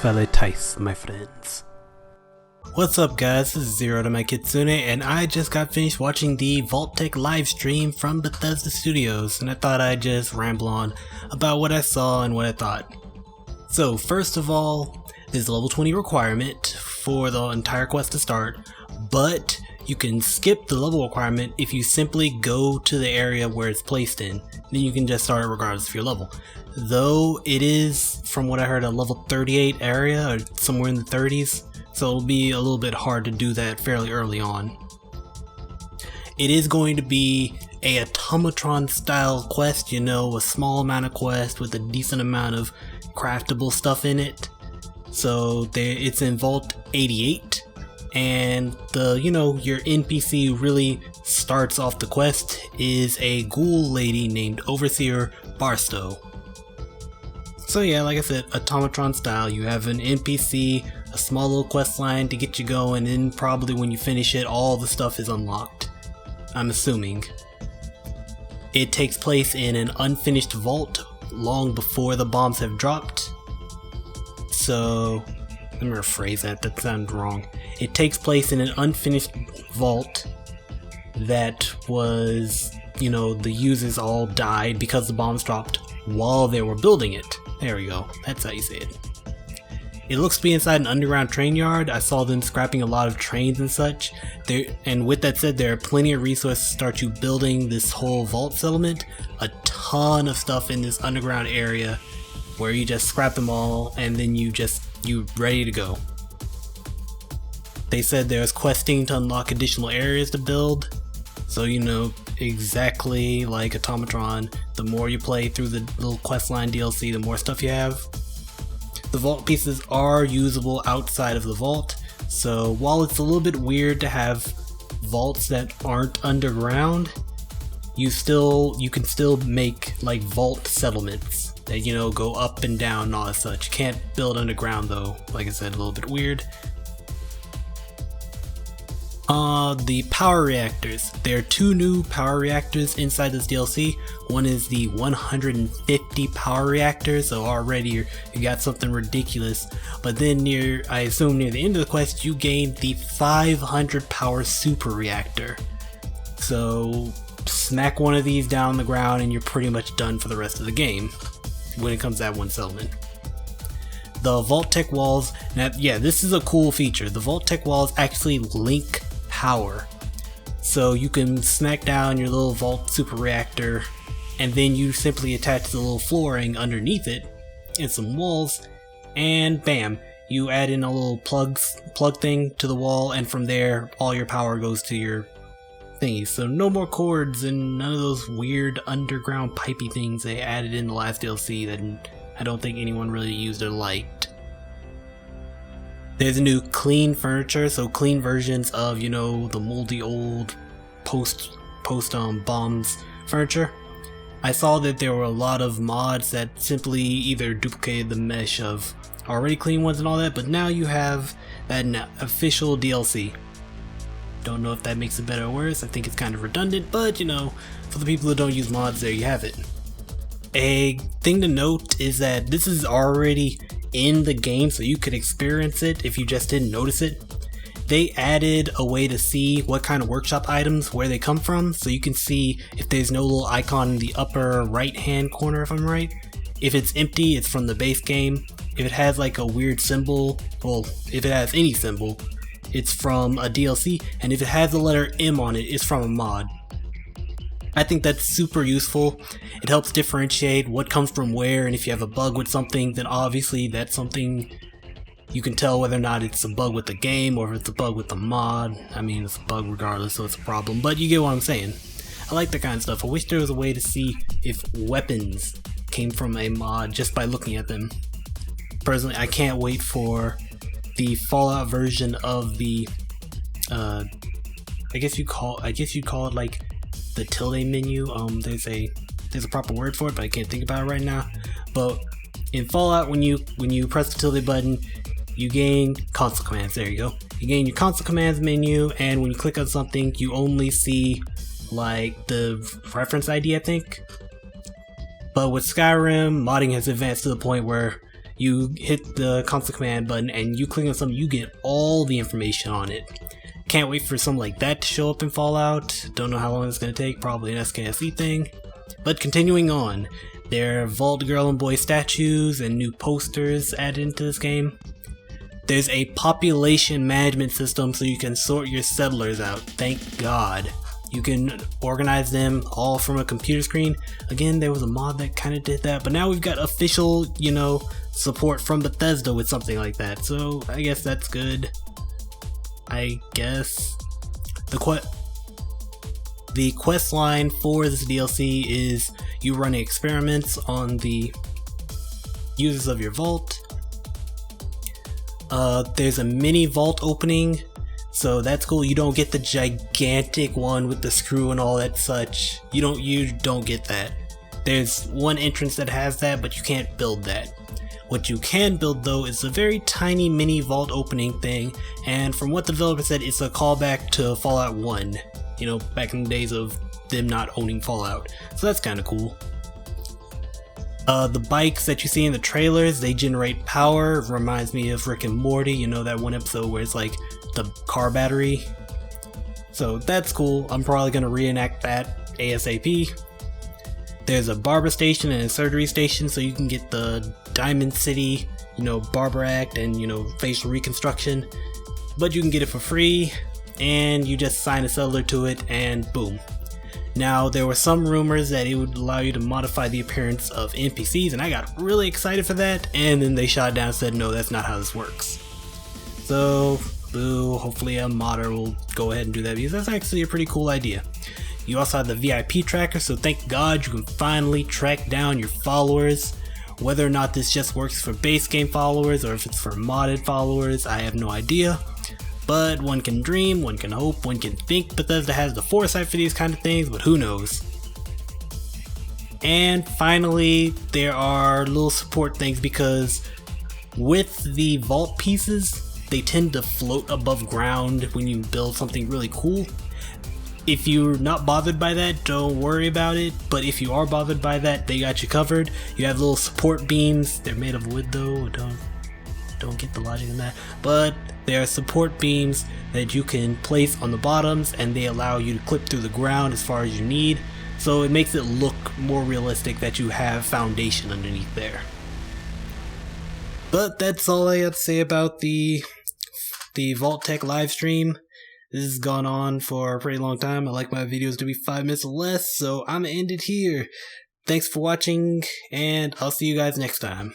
Felicitas, my friends. What's up guys, this is Zero to my Kitsune, and I just got finished watching the Vault-Tec live stream from Bethesda Studios, and I thought I'd just ramble on about what I saw and what I thought. So first of all, there's a level 20 requirement for the entire quest to start, but you can skip the level requirement if you simply go to the area where it's placed in. Then you can just start it regardless of your level. Though it is, from what I heard, a level 38 area, or somewhere in the 30s, so it'll be a little bit hard to do that fairly early on. It is going to be a automatron style quest, you know, a small amount of quest with a decent amount of craftable stuff in it. So it's in Vault 88, and your NPC who really starts off the quest is a ghoul lady named Overseer Barstow. So yeah, like I said, automatron style, you have an NPC, a small little quest line to get you going, and probably when you finish it, all the stuff is unlocked, I'm assuming. It takes place in an unfinished vault long before the bombs have dropped. So, let me rephrase that sounded wrong. It takes place in an unfinished vault that was, the users all died because the bombs dropped while they were building it. There we go, that's how you say it. It looks to be inside an underground train yard. I saw them scrapping a lot of trains and such. And with that said, there are plenty of resources to start you building this whole vault settlement. A ton of stuff in this underground area where you just scrap them all and then you're ready to go. They said there's questing to unlock additional areas to build. So exactly like Automatron, the more you play through the little questline DLC, the more stuff you have. The vault pieces are usable outside of the vault, so while it's a little bit weird to have vaults that aren't underground, you can still make like vault settlements that go up and down and all that such. You can't build underground though, like I said, a little bit weird. The power reactors. There are two new power reactors inside this DLC. One is the 150 power reactor, so already you got something ridiculous. But then I assume near the end of the quest, you gain the 500 power super reactor. So smack one of these down on the ground and you're pretty much done for the rest of the game when it comes to that one settlement. The Vault-Tec walls. Now, yeah, this is a cool feature. The Vault-Tec walls actually link power, so you can smack down your little vault super reactor and then you simply attach the little flooring underneath it and some walls, and bam, you add in a little plug thing to the wall, and from there all your power goes to your thingies. So no more cords and none of those weird underground pipey things they added in the last DLC that I don't think anyone really used or liked. There's a new clean furniture, so clean versions of, the moldy old post bombs furniture. I saw that there were a lot of mods that simply either duplicated the mesh of already clean ones and all that, but now you have an official DLC. Don't know if that makes it better or worse. I think it's kind of redundant, but for the people who don't use mods, there you have it. A thing to note is that this is already in the game, so you could experience it if you just didn't notice it. They added a way to see what kind of workshop items, where they come from, so you can see if there's no little icon in the upper right hand corner, if I'm right. If it's empty, it's from the base game. If it has like a weird symbol, well, if it has any symbol, it's from a DLC, and if it has the letter M on it, it's from a mod. I think that's super useful. It helps differentiate what comes from where, and if you have a bug with something, then obviously that's something you can tell whether or not it's a bug with the game or if it's a bug with the mod. I mean, it's a bug regardless, so it's a problem, but you get what I'm saying. I like that kind of stuff. I wish there was a way to see if weapons came from a mod just by looking at them. Personally, I can't wait for the Fallout version of the I guess you'd call it like the tilde menu. There's a proper word for it, but I can't think about it right now. But in Fallout, when you press the tilde button, you gain console commands. There you go. You gain your console commands menu, and when you click on something, you only see like the reference ID, I think. But with Skyrim, modding has advanced to the point where you hit the console command button and you click on something, you get all the information on it. Can't wait for something like that to show up in Fallout. Don't know how long it's going to take, probably an SKSE thing. But continuing on, there are Vault Girl and Boy statues and new posters added into this game. There's a population management system so you can sort your settlers out, thank God. You can organize them all from a computer screen. Again, there was a mod that kind of did that, but now we've got official, support from Bethesda with something like that, so I guess that's good. I guess. The quest line for this DLC is you running experiments on the users of your vault. There's a mini vault opening, so that's cool. You don't get the gigantic one with the screw and all that such. You don't get that. There's one entrance that has that, but you can't build that. What you can build though is a very tiny mini vault opening thing, and from what the developer said, it's a callback to Fallout 1, back in the days of them not owning Fallout. So that's kind of cool. The bikes that you see in the trailers, they generate power. It reminds me of Rick and Morty, that one episode where it's like the car battery. So that's cool. I'm probably going to reenact that ASAP. There's a barber station and a surgery station, so you can get the Diamond City, barber act and, facial reconstruction. But you can get it for free, and you just sign a settler to it, and boom. Now, there were some rumors that it would allow you to modify the appearance of NPCs, and I got really excited for that, and then they shot it down and said, no, that's not how this works. So, boo, hopefully a modder will go ahead and do that, because that's actually a pretty cool idea. You also have the VIP tracker, so thank God you can finally track down your followers. Whether or not this just works for base game followers, or if it's for modded followers, I have no idea. But one can dream, one can hope, one can think Bethesda has the foresight for these kind of things, but who knows. And finally, there are little support things, because with the vault pieces, they tend to float above ground when you build something really cool. If you're not bothered by that, don't worry about it, but if you are bothered by that, they got you covered. You have little support beams. They're made of wood though, don't get the logic in that, but there are support beams that you can place on the bottoms, and they allow you to clip through the ground as far as you need, so it makes it look more realistic that you have foundation underneath there. But that's all I got to say about the Vault-Tec livestream. This has gone on for a pretty long time. I like my videos to be 5 minutes or less, so I'm gonna end it here. Thanks for watching, and I'll see you guys next time.